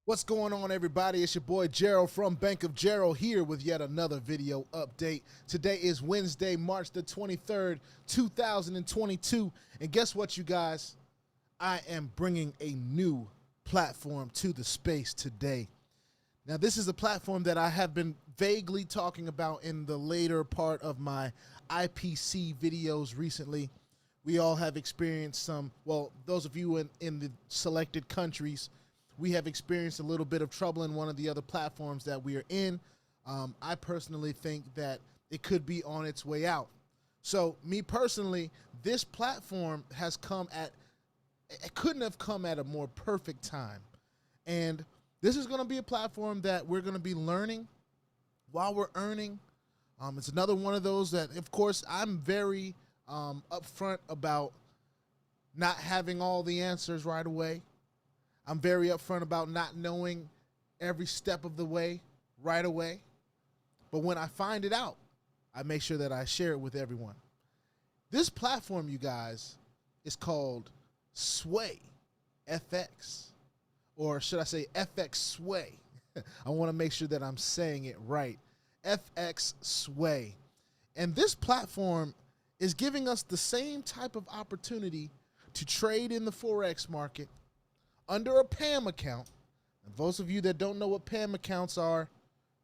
What's going on, everybody? It's your boy Gerald from Bank of Gerald here with yet another video update. Today is Wednesday, March the 23rd, 2022. And guess what, you guys? I am bringing a new platform to the space today. Now, this is a platform that I have been vaguely talking about in the later part of my IPC videos recently. We all have experienced some, well, those of you in the selected countries, we have experienced a little bit of trouble in one of the other platforms that we are in. I personally think that it could be on its way out. So me personally, this platform has come at, it couldn't have come at a more perfect time. And this is going to be a platform that we're going to be learning while we're earning. It's another one of those that, of course, I'm very upfront about not having all the answers right away. I'm very upfront about not knowing every step of the way right away. But when I find it out, I make sure that I share it with everyone. This platform, you guys, is called Fxsway, FX, or should I say Fxsway? I want to make sure that I'm saying it right. Fxsway. And this platform is giving us the same type of opportunity to trade in the Forex market under a PAM account. And those of you that don't know what PAM accounts are,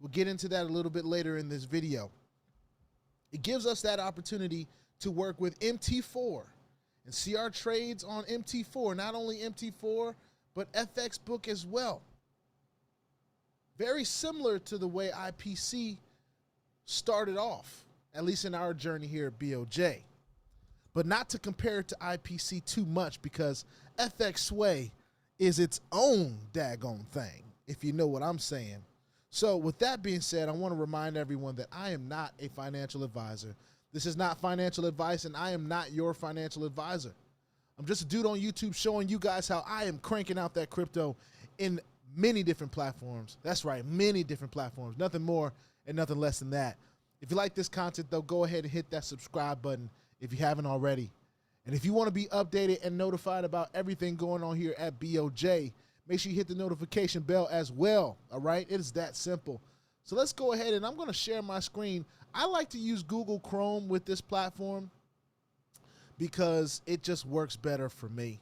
we'll get into that a little bit later in this video. It gives us that opportunity to work with MT4 and see our trades on MT4, not only MT4, but FX book as well. Very similar to the way IPC started off, at least in our journey here at BOJ. But not to compare it to IPC too much, because Fxsway is its own daggone thing, if you know what I'm saying. So with that being said, I want to remind everyone that I am not a financial advisor. This is not financial advice, and I am not your financial advisor. I'm just a dude on YouTube showing you guys how I am cranking out that crypto in many different platforms. That's right, many different platforms. Nothing more and nothing less than that. If you like this content, though, go ahead and hit that subscribe button if you haven't already. And if you want to be updated and notified about everything going on here at BOJ, make sure you hit the notification bell as well, all right? It is that simple. So let's go ahead, and I'm going to share my screen. I like to use Google Chrome with this platform because it just works better for me.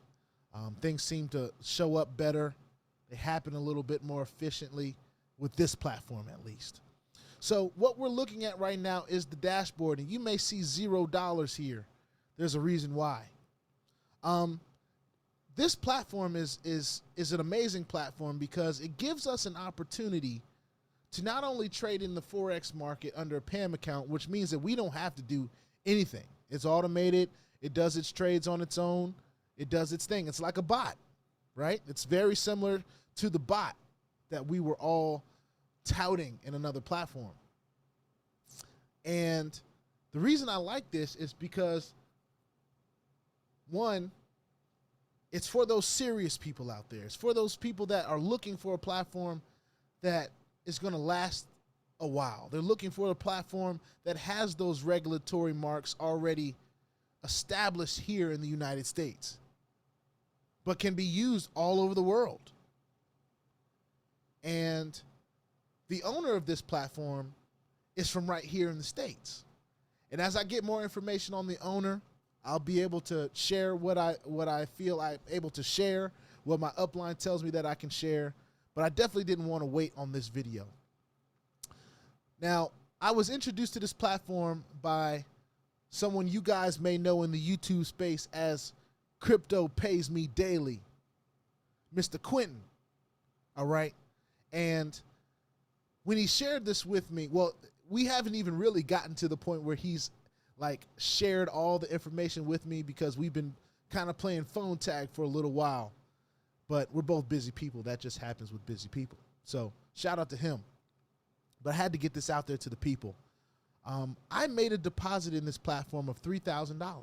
Things seem to show up better. They happen a little bit more efficiently with this platform, at least. So what we're looking at right now is the dashboard, and you may see $0 here. There's a reason why. This platform is an amazing platform because it gives us an opportunity to not only trade in the Forex market under a PAM account, which means that we don't have to do anything. It's automated. It does its trades on its own. It does its thing. It's like a bot, right? It's very similar to the bot that we were all touting in another platform. And the reason I like this is because, one, it's for those serious people out there. It's for those people that are looking for a platform that is going to last a while. They're looking for a platform that has those regulatory marks already established here in the United States, but can be used all over the world. And the owner of this platform is from right here in the States. And as I get more information on the owner, I'll be able to share what I feel I'm able to share, what my upline tells me that I can share, but I definitely didn't want to wait on this video. Now, I was introduced to this platform by someone you guys may know in the YouTube space as Crypto Pays Me Daily, Mr. Quentin, all right? And when he shared this with me, well, we haven't even really gotten to the point where he's like shared all the information with me because we've been kind of playing phone tag for a little while, but we're both busy people. That just happens with busy people. So shout out to him, but I had to get this out there to the people. I made a deposit in this platform of $3,000,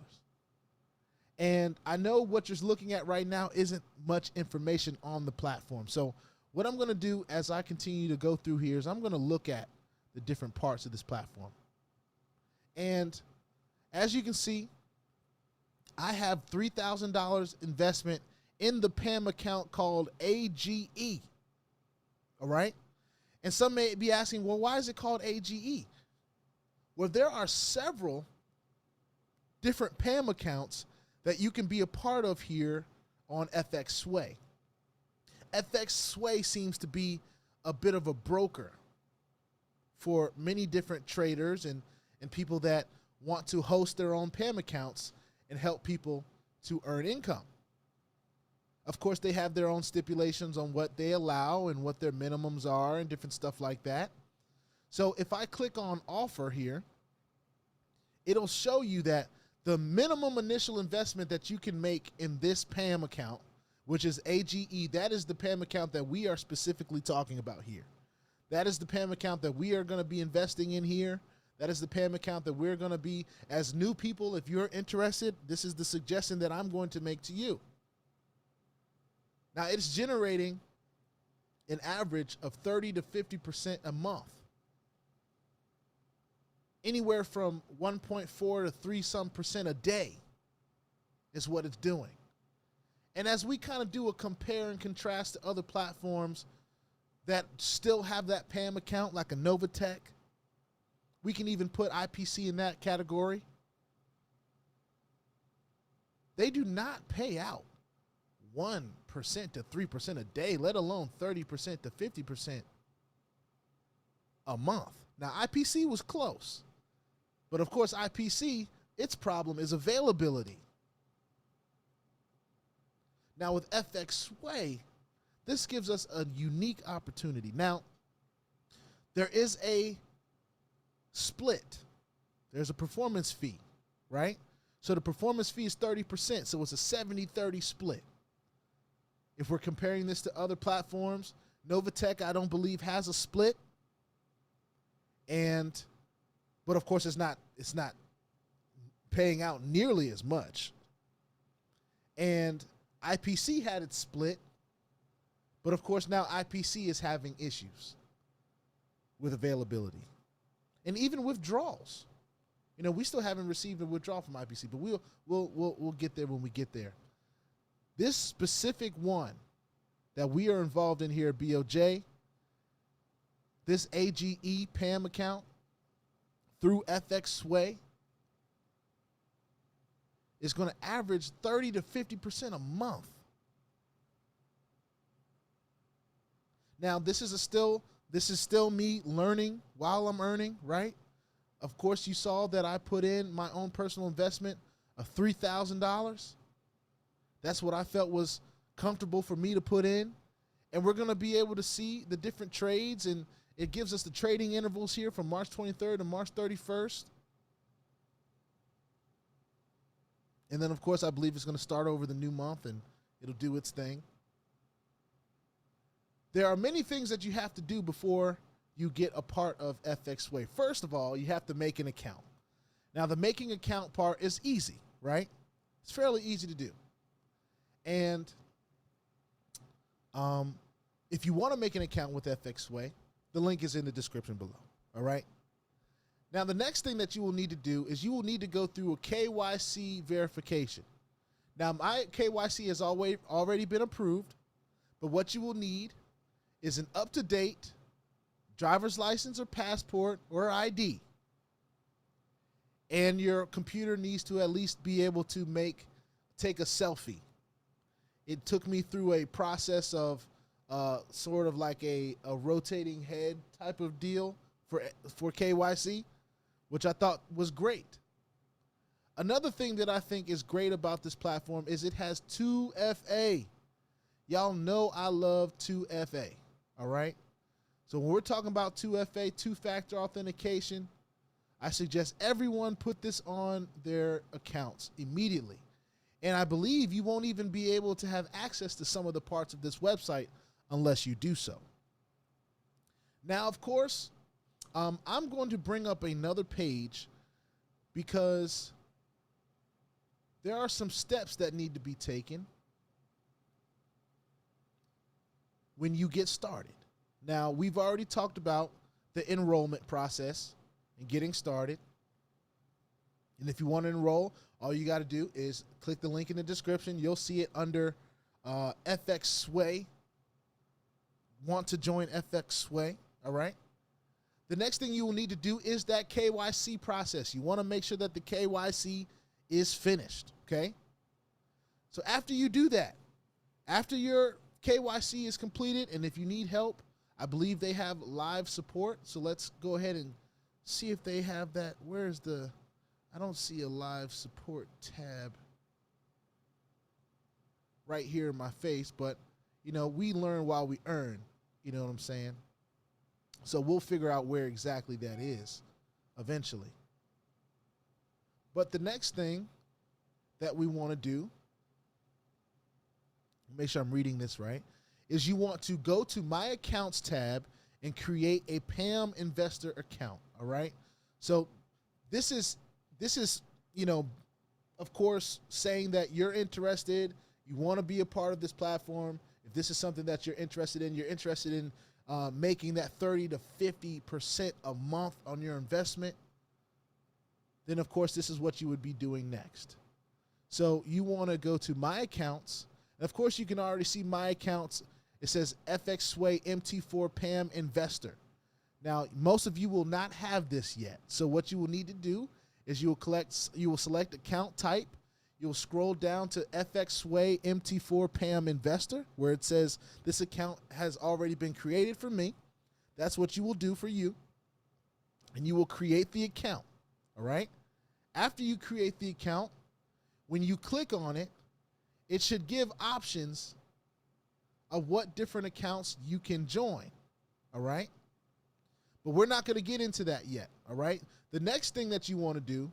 and I know what you're looking at right now isn't much information on the platform. So what I'm going to do as I continue to go through here is I'm going to look at the different parts of this platform. And as you can see, I have $3,000 investment in the PAM account called A.G.E. All right. And some may be asking, well, why is it called A.G.E? Well, there are several different PAM accounts that you can be a part of here on Fxsway. Fxsway seems to be a bit of a broker for many different traders and people that want to host their own PAM accounts and help people to earn income. Of course, they have their own stipulations on what they allow and what their minimums are and different stuff like that. So if I click on offer here, it'll show you that the minimum initial investment that you can make in this PAM account, which is A.G.E, that is the PAM account that we are specifically talking about here. That is the PAM account that we are going to be investing in here. That is the PAM account that we're going to be, as new people, if you're interested, this is the suggestion that I'm going to make to you. Now, it's generating an average of 30 to 50% a month. Anywhere from 1.4 to 3 some percent a day is what it's doing. And as we kind of do a compare and contrast to other platforms that still have that PAM account, like a NOVATECH, we can even put IPC in that category. They do not pay out 1% to 3% a day, let alone 30% to 50% a month. Now, IPC was close. But of course, IPC, its problem is availability. Now with Fxsway, this gives us a unique opportunity. Now, there is a split. There's a performance fee, right? So the performance fee is 30%, so it's a 70-30 split. If we're comparing this to other platforms, NOVATECH, I don't believe, has a split. But of course, it's not paying out nearly as much. And IPC had it split, but of course now IPC is having issues with availability and even withdrawals. You know, we still haven't received a withdrawal from IPC, but we'll get there when we get there. This specific one that we are involved in here at BOJ, this A.G.E PAM account through Fxsway, is going to average 30 to 50% a month. Now, this is still me learning while I'm earning, right? Of course, you saw that I put in my own personal investment of $3,000. That's what I felt was comfortable for me to put in. And we're going to be able to see the different trades, and it gives us the trading intervals here from March 23rd to March 31st. And then, of course, I believe it's going to start over the new month, and it'll do its thing. There are many things that you have to do before you get a part of Fxsway. First of all, you have to make an account. Now, the making account part is easy, right? It's fairly easy to do. And if you want to make an account with Fxsway, the link is in the description below, all right? Now, the next thing that you will need to do is you will need to go through a KYC verification. Now, my KYC has already been approved, but what you will need is an up-to-date driver's license or passport or ID. And your computer needs to at least be able to take a selfie. It took me through a process of sort of like a rotating head type of deal for KYC, which I thought was great. Another thing that I think is great about this platform is it has 2FA. Y'all know I love 2FA, all right? So when we're talking about 2FA, two-factor authentication, I suggest everyone put this on their accounts immediately. And I believe you won't even be able to have access to some of the parts of this website unless you do so. Now, of course, I'm going to bring up another page because there are some steps that need to be taken when you get started. Now, we've already talked about the enrollment process and getting started. And if you want to enroll, all you got to do is click the link in the description. You'll see it under Fxsway want to join Fxsway, all right, the next thing you will need to do is that KYC process. You want to make sure that the KYC is finished, okay? So after you do that, after your KYC is completed, and if you need help, I believe they have live support. So let's go ahead and see if they have that. Where's the, I don't see a live support tab right here in my face, but you know, we learn while we earn, you know what I'm saying? So we'll figure out where exactly that is eventually. But the next thing that we want to do, make sure I'm reading this right, is you want to go to My Accounts tab and create a PAM investor account, all right? So this is, you know, of course, saying that you're interested, you want to be a part of this platform. If this is something that you're interested in making that 30 to 50% a month on your investment, then of course this is what you would be doing next. So you want to go to My Accounts. And of course you can already see My Accounts. It says Fxsway MT4 PAM Investor. Now most of you will not have this yet. So what you will need to do is you will select account type. You'll scroll down to Fxsway MT4 PAM Investor, where it says this account has already been created for me. That's what you will do for you. And you will create the account, all right? After you create the account, when you click on it, it should give options of what different accounts you can join, all right? But we're not going to get into that yet, all right? The next thing that you want to do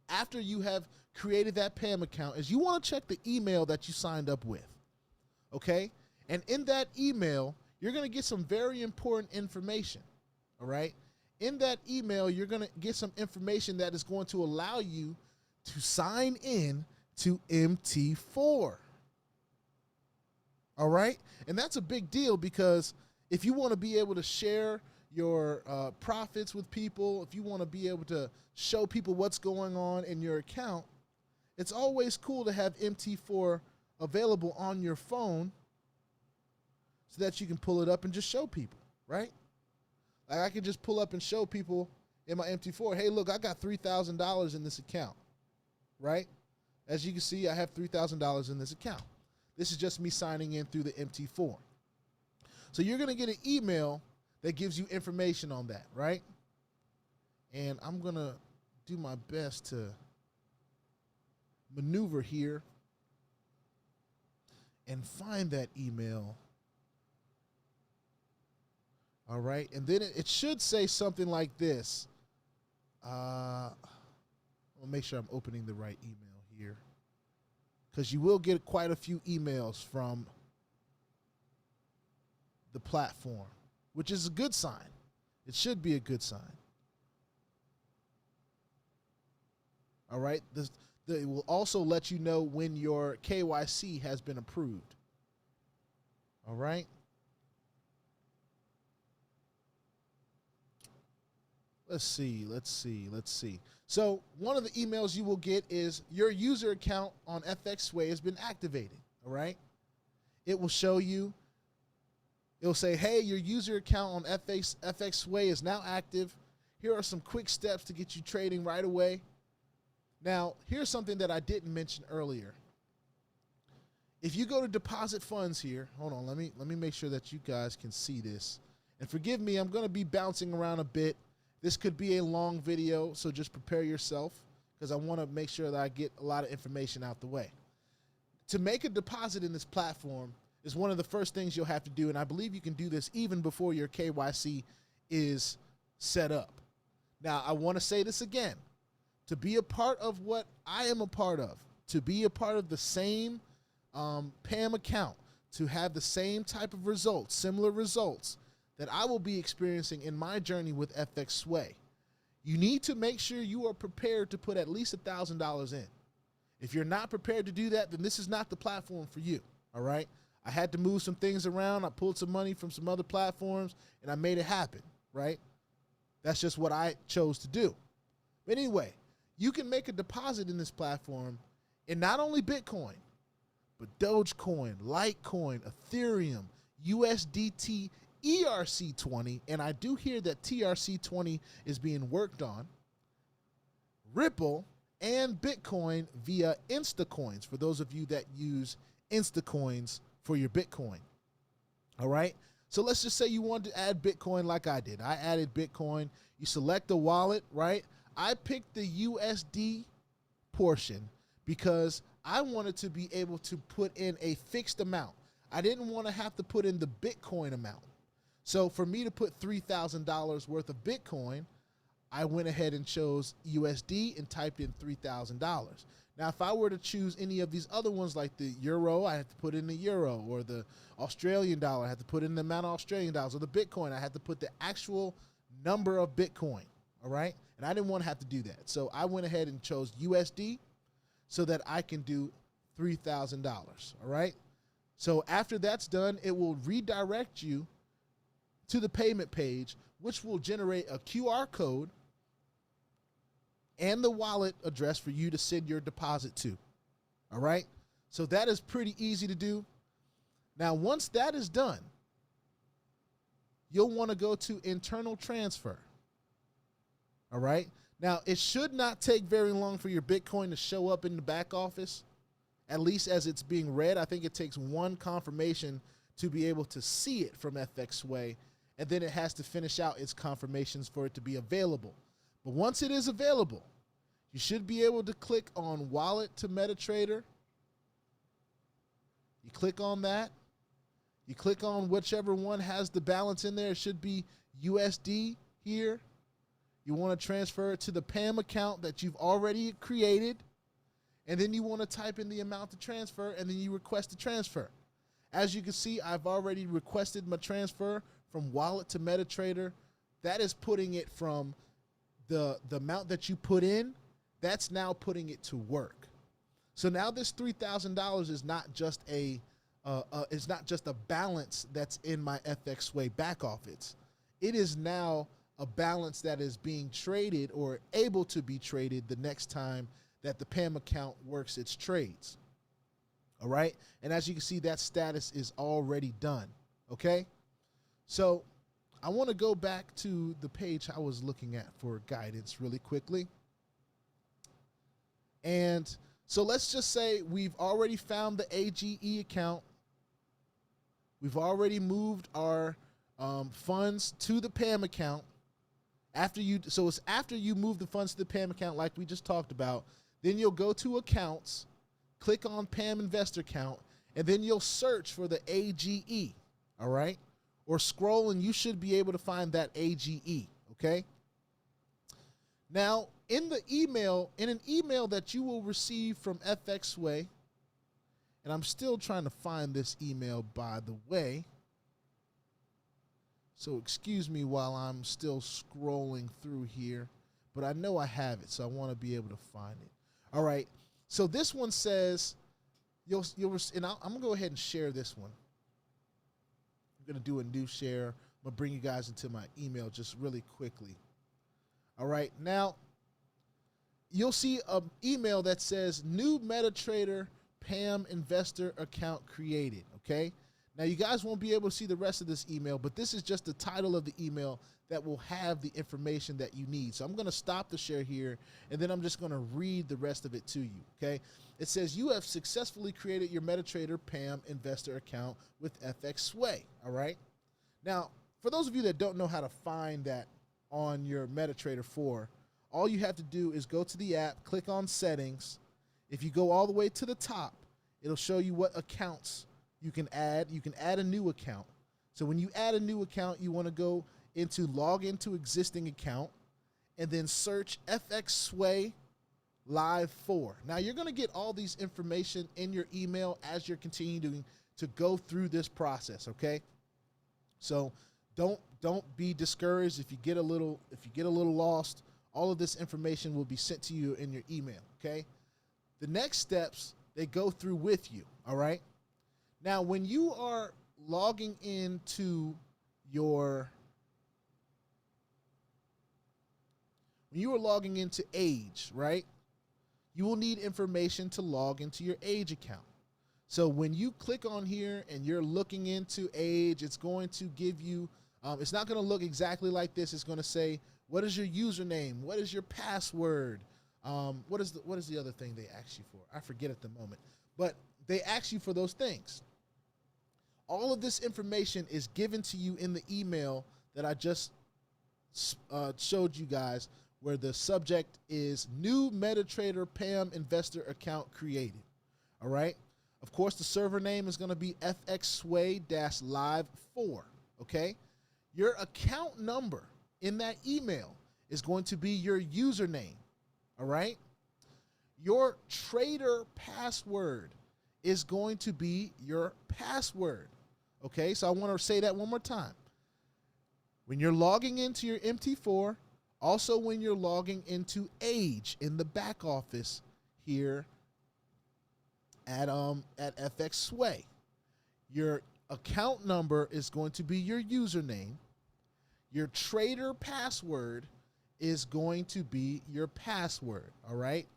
after you have created that PAM account is you want to check the email that you signed up with, okay? And in that email, you're going to get some very important information, all right? In that email, you're going to get some information that is going to allow you to sign in to MT4, all right? And that's a big deal because if you want to be able to share your profits with people, if you want to be able to show people what's going on in your account, it's always cool to have MT4 available on your phone so that you can pull it up and just show people, right? Like I can just pull up and show people in my MT4, hey, look, I got $3,000 in this account, right? As you can see, I have $3,000 in this account. This is just me signing in through the MT4. So you're going to get an email that gives you information on that, right? And I'm going to do my best to maneuver here and find that email. All right. And then it should say something like this. I'll make sure I'm opening the right email here, because you will get quite a few emails from the platform, which is a good sign. It should be a good sign. All right. It will also let you know when your KYC has been approved. All right. Let's see. So one of the emails you will get is your user account on Fxsway has been activated. All right. It will show you. It'll say, hey, your user account on Fxsway is now active. Here are some quick steps to get you trading right away. Now, here's something that I didn't mention earlier. If you go to deposit funds here, hold on, let me make sure that you guys can see this. And forgive me, I'm going to be bouncing around a bit. This could be a long video, so just prepare yourself, because I want to make sure that I get a lot of information out the way. To make a deposit in this platform is one of the first things you'll have to do, and I believe you can do this even before your KYC is set up. Now, I want to say this again. To be a part of what I am a part of, to be a part of the same PAM account, to have the same type of results, similar results that I will be experiencing in my journey with Fxsway, you need to make sure you are prepared to put at least $1,000 in. If you're not prepared to do that, then this is not the platform for you, all right? I had to move some things around. I pulled some money from some other platforms, and I made it happen, right? That's just what I chose to do. But anyway, you can make a deposit in this platform in not only Bitcoin, but Dogecoin, Litecoin, Ethereum, USDT ERC20, and I do hear that TRC20 is being worked on, Ripple, and Bitcoin via Instacoins, for those of you that use Instacoins for your Bitcoin. All right, so let's just say you wanted to add Bitcoin like I did. I added Bitcoin. You select the wallet, right? I picked the USD portion because I wanted to be able to put in a fixed amount. I didn't want to have to put in the Bitcoin amount. So for me to put $3,000 worth of Bitcoin, I went ahead and chose USD and typed in $3,000. Now, if I were to choose any of these other ones like the Euro, I have to put in the Euro, or the Australian dollar, I have to put in the amount of Australian dollars, or the Bitcoin, I had to put the actual number of Bitcoin, all right? And I didn't want to have to do that. So I went ahead and chose USD so that I can do $3,000, all right? So after that's done, it will redirect you to the payment page, which will generate a QR code and the wallet address for you to send your deposit to. All right? So that is pretty easy to do. Now, once that is done, you'll want to go to internal transfer. All right? Now, it should not take very long for your Bitcoin to show up in the back office, at least as it's being read. I think it takes one confirmation to be able to see it from Fxsway, and then it has to finish out its confirmations for it to be available. But once it is available, you should be able to click on Wallet to MetaTrader. You click on that. You click on whichever one has the balance in there. It should be USD here. You want to transfer it to the PAM account that you've already created. And then you want to type in the amount to transfer, and then you request the transfer. As you can see, I've already requested my transfer from Wallet to MetaTrader. That is putting it from the amount that you put in. That's now putting it to work. So now this $3,000 is not just a balance that's in my Fxsway back office. It is now a balance that is being traded or able to be traded the next time that the PAM account works its trades. All right. And as you can see, that status is already done. Okay. So I want to go back to the page I was looking at for guidance really quickly. And so let's just say we've already found the A.G.E account. We've already moved our funds to the PAM account. So it's after you move the funds to the PAM account like we just talked about, then you'll go to accounts, click on PAM investor account, and then you'll search for the A.G.E, all right? Or scroll and you should be able to find that A.G.E, okay? Now, in an email that you will receive from Fxsway, and I'm still trying to find this email, by the way, so excuse me while I'm still scrolling through here, but I know I have it, so I want to be able to find it. All right, so this one says, and I'm going to go ahead and share this one. I'm going to do a new share. I'm going to bring you guys into my email just really quickly. All right, now you'll see an email that says new MetaTrader PAM investor account created, okay? Now you guys won't be able to see the rest of this email, but this is just the title of the email that will have the information that you need. So I'm going to stop the share here, and then I'm just going to read the rest of it to you, okay? It says you have successfully created your MetaTrader PAM investor account with Fxsway, all right? Now, for those of you that don't know how to find that on your MetaTrader 4, all you have to do is go to the app, click on settings. If you go all the way to the top, it'll show you what accounts you can add. You can add a new account. So when you add a new account, you want to go into log into existing account and then search Fxsway Live 4. Now you're going to get all these information in your email as you're continuing to go through this process, okay? So don't be discouraged if you get a little lost. All of this information will be sent to you in your email, okay? The next steps, they go through with you, all right? Now, when you are logging into A.G.E, right, you will need information to log into your A.G.E account. So when you click on here and you're looking into age, it's going to give you, it's not going to look exactly like this. It's going to say, what is your username? What is your password? What is the other thing they ask you for? I forget at the moment, but they ask you for those things. All of this information is given to you in the email that I just showed you guys, where the subject is new MetaTrader PAM investor account created. All right. Of course, the server name is going to be Fxsway-live4. Okay. Your account number in that email is going to be your username. All right. Your trader password is going to be your password. Okay. So I want to say that one more time. When you're logging into your MT4, also when you're logging into A.G.E in the back office here at Fxsway, your account number is going to be your username. Your trader password is going to be your password. All right.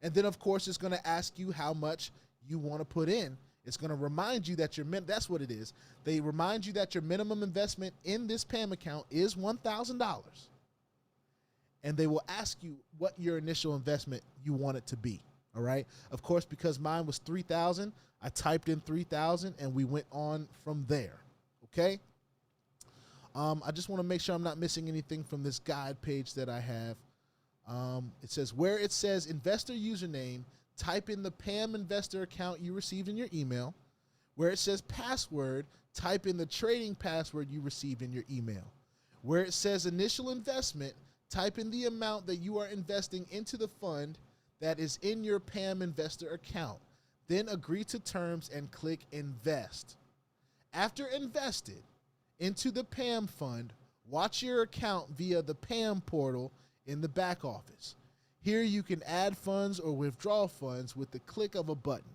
And then of course it's going to ask you how much you want to put in. It's going to remind you that that's what it is. They remind you that your minimum investment in this PAM account is $1,000. And they will ask you what your initial investment you want it to be. All right. Of course, because mine was 3,000, I typed in 3,000 and we went on from there. Okay. I just want to make sure I'm not missing anything from this guide page that I have. It says where it says investor username, type in the PAM investor account you received in your email. Where it says password, type in the trading password you received in your email. Where it says initial investment, type in the amount that you are investing into the fund that is in your PAM investor account. Then agree to terms and click invest. After invested into the PAM fund, watch your account via the PAM portal in the back office. Here you can add funds or withdraw funds with the click of a button.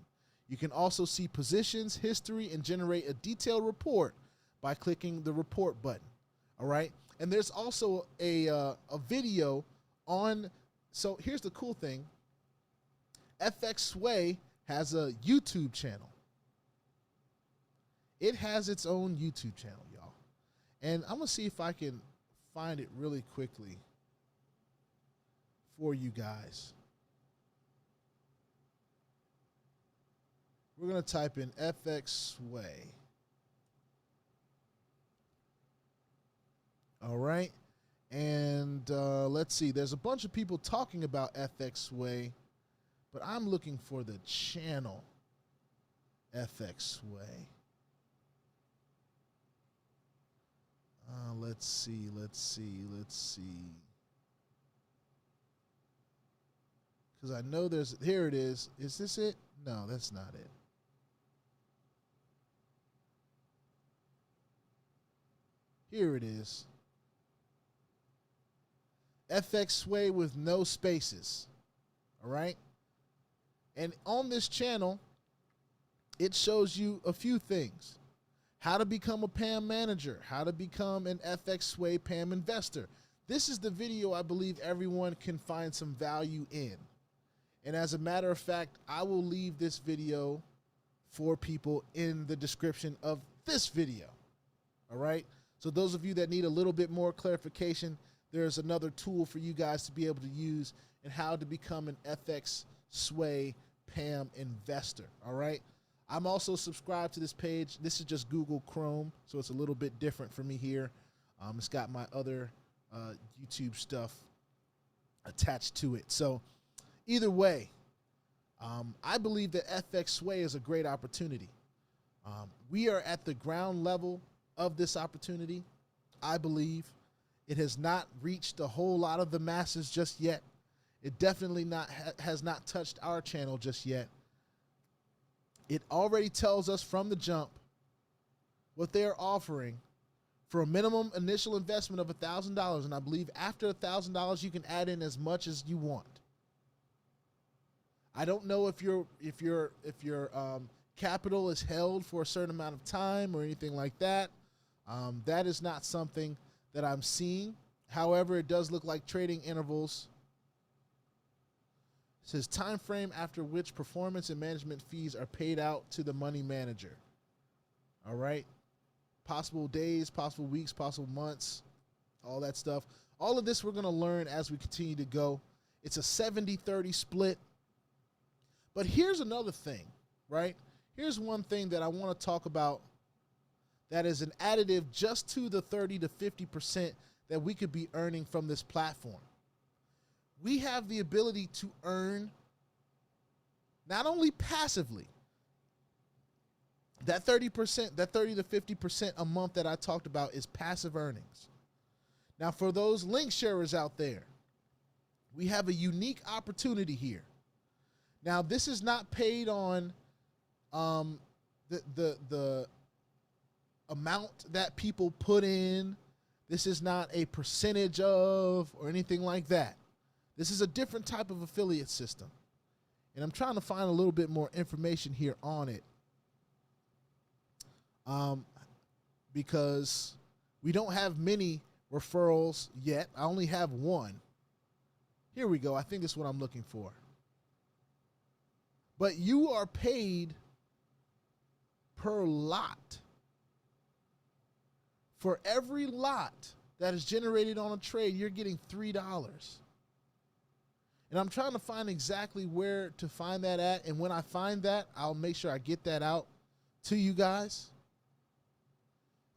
You can also see positions, history, and generate a detailed report by clicking the report button. All right. And there's also a video on. So here's the cool thing. Fxsway has a YouTube channel. It has its own YouTube channel, y'all. And I'm going to see if I can find it really quickly for you guys. We're going to type in Fxsway. All right. And let's see. There's a bunch of people talking about Fxsway, but I'm looking for the channel Fxsway. Let's see. Because I know here it is. Is this it? No, that's not it. Here it is. Fxsway with no spaces. All right. And on this channel, it shows you a few things. How to become a PAM manager, how to become an Fxsway PAM investor. This is the video I believe everyone can find some value in. And as a matter of fact, I will leave this video for people in the description of this video. All right. So those of you that need a little bit more clarification, there's another tool for you guys to be able to use and how to become an Fxsway PAM investor. All right. I'm also subscribed to this page. This is just Google Chrome, so it's a little bit different for me here. It's got my other YouTube stuff attached to it. So either way, I believe that Fxsway is a great opportunity. We are at the ground level of this opportunity. I believe it has not reached a whole lot of the masses just yet. It definitely has not touched our channel just yet. It already tells us from the jump what they're offering for a minimum initial investment of $1,000, and I believe after $1,000 you can add in as much as you want. I don't know if your capital is held for a certain amount of time or anything like that. That is not something that I'm seeing. However, it does look like trading intervals says time frame after which performance and management fees are paid out to the money manager. All right. Possible days, possible weeks, possible months, all that stuff. All of this we're going to learn as we continue to go. It's a 70-30 split. But here's another thing, right? Here's one thing that I want to talk about that is an additive just to the 30 to 50% that we could be earning from this platform. We have the ability to earn not only passively, that 30%, that 30 to 50% a month that I talked about is passive earnings. Now, for those link sharers out there, we have a unique opportunity here. Now, this is not paid on the amount that people put in. This is not a percentage of or anything like that. This is a different type of affiliate system. And I'm trying to find a little bit more information here on it. Because we don't have many referrals yet. I only have one. Here we go. I think this is what I'm looking for. But you are paid per lot. For every lot that is generated on a trade, you're getting $3. And I'm trying to find exactly where to find that at. And when I find that, I'll make sure I get that out to you guys.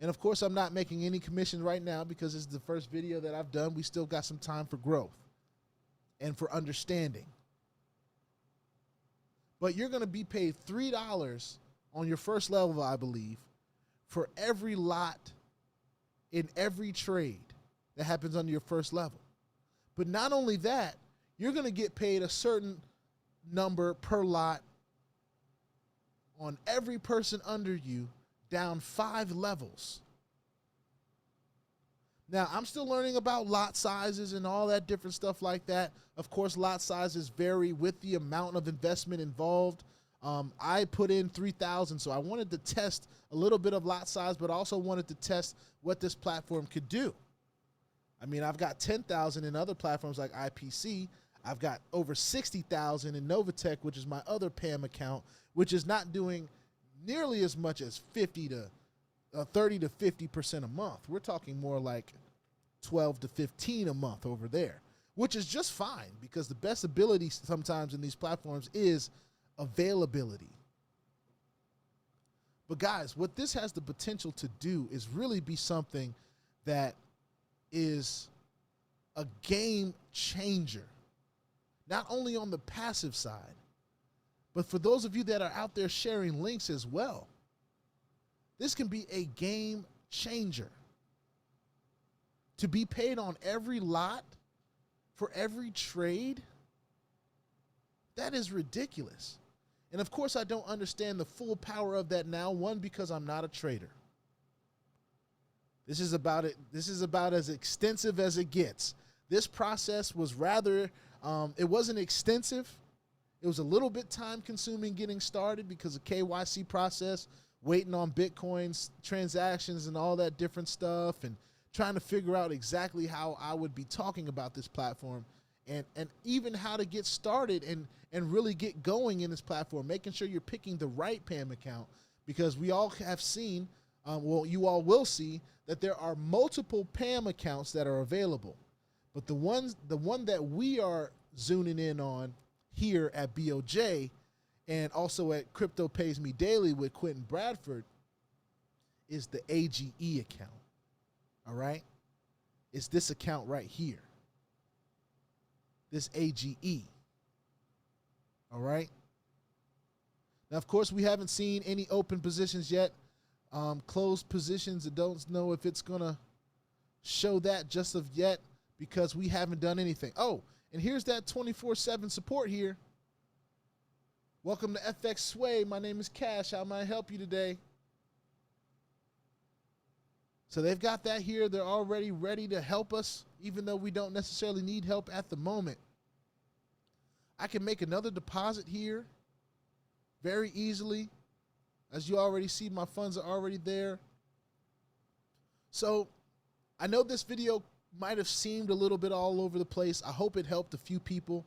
And of course, I'm not making any commission right now because it's the first video that I've done. We still got some time for growth and for understanding. But you're going to be paid $3 on your first level, I believe, for every lot in every trade that happens on your first level. But not only that, you're going to get paid a certain number per lot on every person under you down 5 levels. Now, I'm still learning about lot sizes and all that different stuff like that. Of course, lot sizes vary with the amount of investment involved. I put in 3,000, so I wanted to test a little bit of lot size, but also wanted to test what this platform could do. I mean, I've got 10,000 in other platforms like IPC. I've got over 60,000 in NOVATECH, which is my other PAM account, which is not doing nearly as much as 30 to 50% a month. We're talking more like 12 to 15 a month over there, which is just fine because the best ability sometimes in these platforms is availability. But guys, what this has the potential to do is really be something that is a game changer, not only on the passive side, but for those of you that are out there sharing links as well. This can be a game changer. To be paid on every lot for every trade, that is ridiculous. And of course, I don't understand the full power of that now. One, because I'm not a trader. This is about it. This is about as extensive as it gets. This process was rather, it wasn't extensive. It was a little bit time consuming getting started because of KYC process, waiting on Bitcoin's transactions and all that different stuff, and trying to figure out exactly how I would be talking about this platform and even how to get started and really get going in this platform, making sure you're picking the right PAM account, because we all have seen, well, you all will see that there are multiple PAM accounts that are available. But the one that we are zooming in on here at BOJ and also at Crypto Pays Me Daily with Quentin Bradford is the A.G.E account. All right? It's this account right here. This A.G.E. All right? Now, of course, we haven't seen any open positions yet. Closed positions, I don't know if it's going to show that just of yet because we haven't done anything. Oh, and here's that 24/7 support here. Welcome to Fxsway. My name is Cash. How may I help you today? So they've got that here. They're already ready to help us, even though we don't necessarily need help at the moment. I can make another deposit here very easily. As you already see, my funds are already there. So I know this video might have seemed a little bit all over the place. I hope it helped a few people.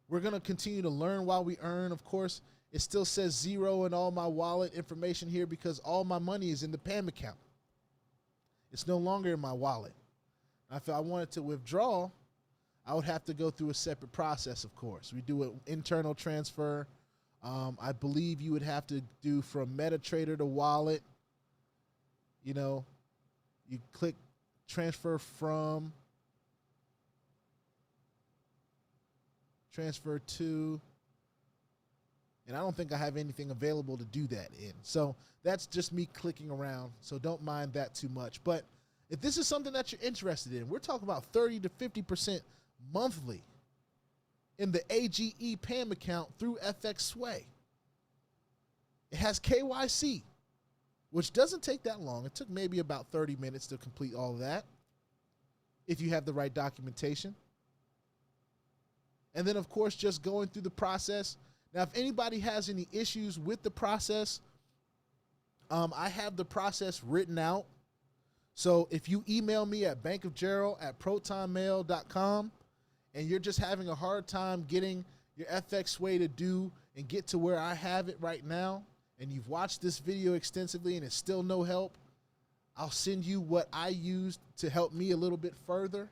We're going to continue to learn while we earn. Of course, it still says 0 in all my wallet information here because all my money is in the PAM account. It's no longer in my wallet. If I wanted to withdraw, I would have to go through a separate process, of course. We do an internal transfer. I believe you would have to do from MetaTrader to wallet. You know, you click transfer from, transfer to, and I don't think I have anything available to do that in. So that's just me clicking around. So don't mind that too much. But if this is something that you're interested in, we're talking about 30 to 50% monthly in the A.G.E PAM account through Fxsway. It has KYC, which doesn't take that long. It took maybe about 30 minutes to complete all of that if you have the right documentation. And then, of course, just going through the process. Now, if anybody has any issues with the process, I have the process written out. So if you email me at bankofgerald@protonmail.com and you're just having a hard time getting your Fxsway to do and get to where I have it right now, and you've watched this video extensively and it's still no help, I'll send you what I used to help me a little bit further,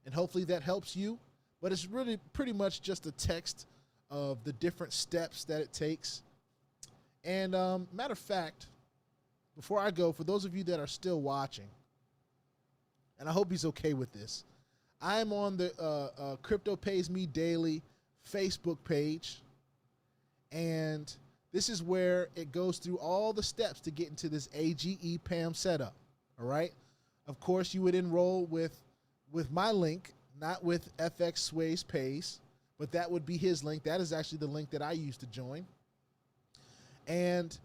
and hopefully that helps you. But it's really pretty much just a text of the different steps that it takes. And matter of fact, before I go, for those of you that are still watching, and I hope he's okay with this, I am on the Crypto Pays Me Daily Facebook page, and this is where it goes through all the steps to get into this A.G.E PAM setup, all right? Of course, you would enroll with my link, not with Fxsway's Pays, but that would be his link. That is actually the link that I used to join. And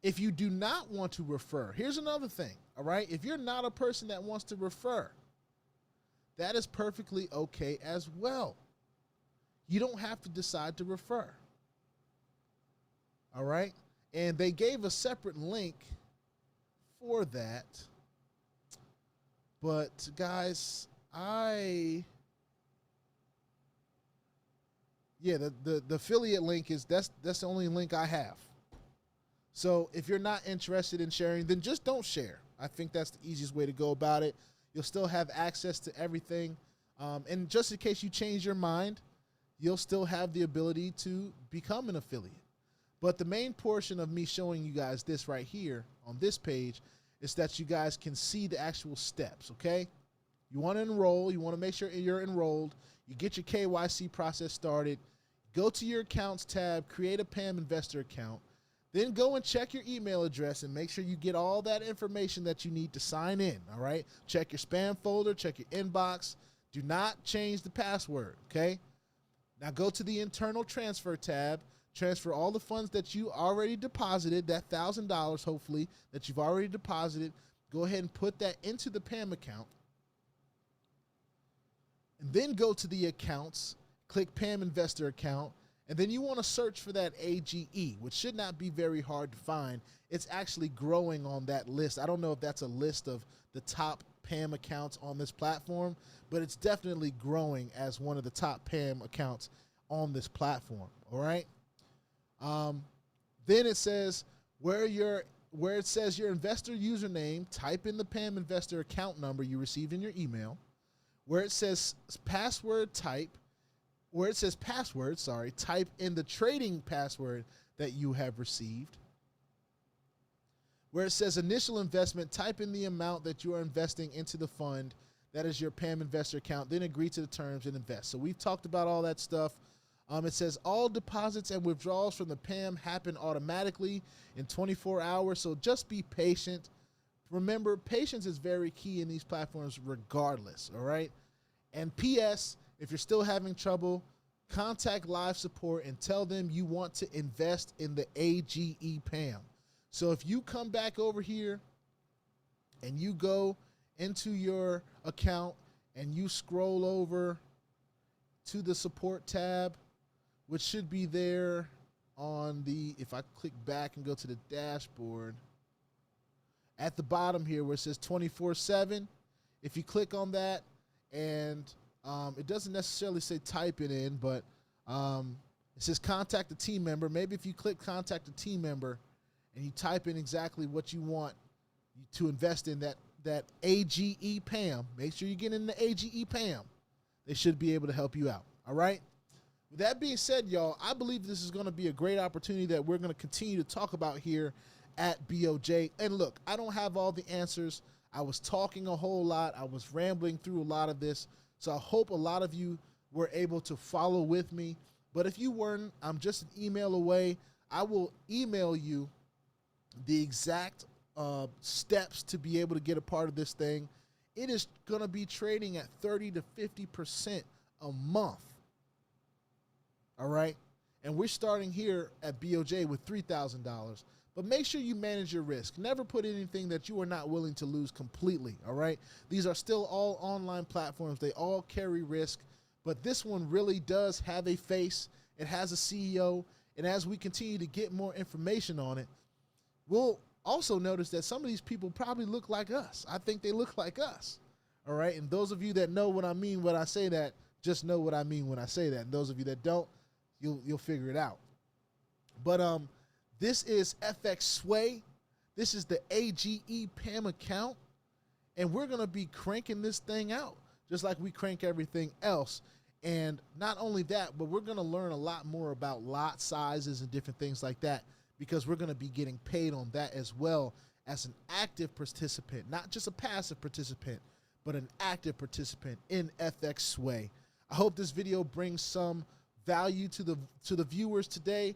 if you do not want to refer, here's another thing, all right? If you're not a person that wants to refer, that is perfectly okay as well. You don't have to decide to refer, all right? And they gave a separate link for that. But guys, the affiliate link is, that's the only link I have. So if you're not interested in sharing, then just don't share. I think that's the easiest way to go about it. You'll still have access to everything. And just in case you change your mind, you'll still have the ability to become an affiliate. But the main portion of me showing you guys this right here on this page is that you guys can see the actual steps, okay? You want to enroll. You want to make sure you're enrolled. You get your KYC process started. Go to your accounts tab, create a PAM investor account. Then go and check your email address and make sure you get all that information that you need to sign in, all right? Check your spam folder, check your inbox. Do not change the password, okay? Now go to the internal transfer tab, transfer all the funds that you already deposited, that $1,000 hopefully that you've already deposited. Go ahead and put that into the PAM account. And then go to the accounts, click PAM investor account, and then you want to search for that A.G.E, which should not be very hard to find. It's actually growing on that list. I don't know if that's a list of the top PAM accounts on this platform, but it's definitely growing as one of the top PAM accounts on this platform, all right? Then it says where it says your investor username, type in the PAM investor account number you received in your email. Where it says password, type in the trading password that you have received. Where it says initial investment, type in the amount that you are investing into the fund. That is your PAM investor account. Then agree to the terms and invest. So we've talked about all that stuff. It says all deposits and withdrawals from the PAM happen automatically in 24 hours. So just be patient. Remember, patience is very key in these platforms regardless, all right? And P.S., if you're still having trouble, contact live support and tell them you want to invest in the A.G.E PAM. So if you come back over here and you go into your account and you scroll over to the support tab, which should be there on the, if I click back and go to the dashboard, at the bottom here where it says 24/7, if you click on that and It doesn't necessarily say type it in, but it says contact a team member. Maybe if you click contact a team member and you type in exactly what you want to invest in, that A.G.E. PAM, make sure you get in the A.G.E. PAM. They should be able to help you out. All right. With that being said, y'all, I believe this is going to be a great opportunity that we're going to continue to talk about here at BOJ. And look, I don't have all the answers. I was talking a whole lot. I was rambling through a lot of this. So I hope a lot of you were able to follow with me. But if you weren't, I'm just an email away. I will email you the exact steps to be able to get a part of this thing. It is going to be trading at 30 to 50% a month. All right. And we're starting here at BOJ with $3,000. But make sure you manage your risk. Never put anything that you are not willing to lose completely. All right. These are still all online platforms. They all carry risk. But this one really does have a face. It has a CEO. And as we continue to get more information on it, we'll also notice that some of these people probably look like us. I think they look like us. All right. And those of you that know what I mean when I say that, just know what I mean when I say that. And those of you that don't, you'll figure it out. But this is Fxsway. This is the A.G.E. PAM account. And we're going to be cranking this thing out just like we crank everything else. And not only that, but we're going to learn a lot more about lot sizes and different things like that, because we're going to be getting paid on that as well as an active participant, not just a passive participant, but an active participant in Fxsway. I hope this video brings some value to the viewers today.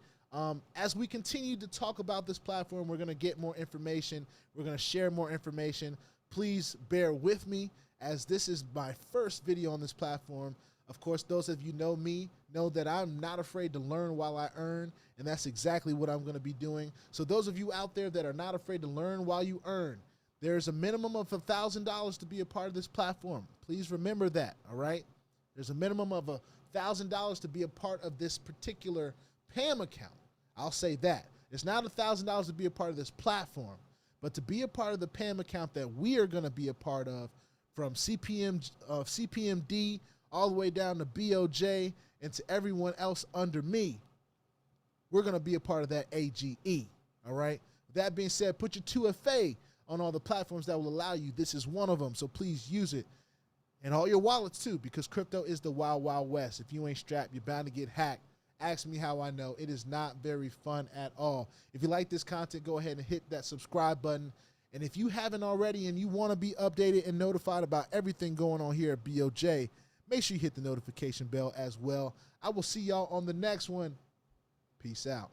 As we continue to talk about this platform, we're going to get more information. We're going to share more information. Please bear with me, as this is my first video on this platform. Of course, those of you know me know that I'm not afraid to learn while I earn, and that's exactly what I'm going to be doing. So those of you out there that are not afraid to learn while you earn, there's a minimum of $1,000 to be a part of this platform. Please remember that, all right? There's a minimum of $1,000 to be a part of this particular PAM account. I'll say that. It's not $1,000 to be a part of this platform, but to be a part of the PAM account that we are going to be a part of, from CPMD all the way down to BOJ and to everyone else under me, we're going to be a part of that A.G.E. All right. With that being said, put your 2FA on all the platforms that will allow you. This is one of them, so please use it. And all your wallets too, because crypto is the wild, wild west. If you ain't strapped, you're bound to get hacked. Ask me how I know. It is not very fun at all. If you like this content, go ahead and hit that subscribe button. And if you haven't already and you want to be updated and notified about everything going on here at BOJ, make sure you hit the notification bell as well. I will see y'all on the next one. Peace out.